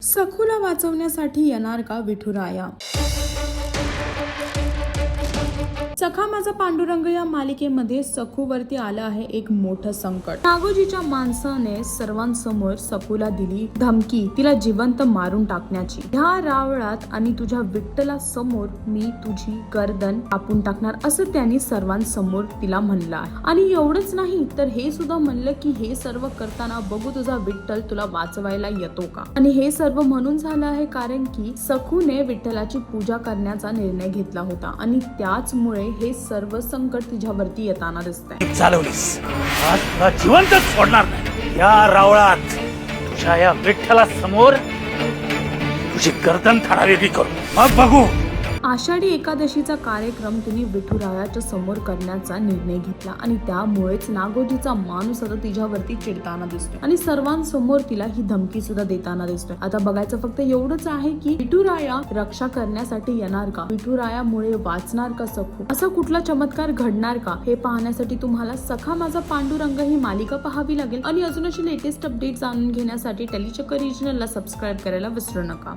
सखूला वाचवण्यासाठी येणार का विठुराया? सखा माझा पांडुरंग या मालिकेमध्ये सखूवरती आलं आहे एक मोठं संकट. नागोजीच्या माणसाने सर्वांसमोर सखूला दिली धमकी, तिला जिवंत मारून टाकण्याची. ह्या रावळात आणि तुझ्या विठ्ठला समोर मी तुझी गर्दन कापून टाकणार असं त्यांनी सर्वांसमोर तिला म्हणलं आहे. आणि एवढंच नाही तर हे सुद्धा म्हणलं की हे सर्व करताना बघू तुझा विठ्ठल तुला वाचवायला येतो का. आणि हे सर्व म्हणून झालं आहे कारण की सखूने विठ्ठलाची पूजा करण्याचा निर्णय घेतला होता आणि त्याचमुळे हे सर्व संकट तिच्यावरती येताना दिसतंय. चालवलीस आज तुला जिवंतच सोडणार नाही. या रावळात तुझ्या या विठ्ठला समोर तुझी गर्दन थरावेगळी करू, मग बघू. आषाढी एकादशीचा कार्यक्रम तिने विठुरायाच्या समोर करण्याचा निर्णय घेतला आणि त्यामुळेच नागोजीचा माणूस आता तिच्यावरती चिडताना दिसतोय आणि सर्वांसमोर तिला ही धमकी सुद्धा देताना दिसतोय. आता बघायचं फक्त एवढंच आहे की विठुराया रक्षा करण्यासाठी येणार का, विठुरायामुळे वाचणार का सखू, असा कुठला चमत्कार घडणार का, हे पाहण्यासाठी तुम्हाला सखा माझा पांडुरंग ही मालिका पाहावी लागेल. आणि अजून अशी लेटेस्ट अपडेट जाणून घेण्यासाठी टेलीचक्कर रिजनलला सबस्क्राईब करायला विसरू नका.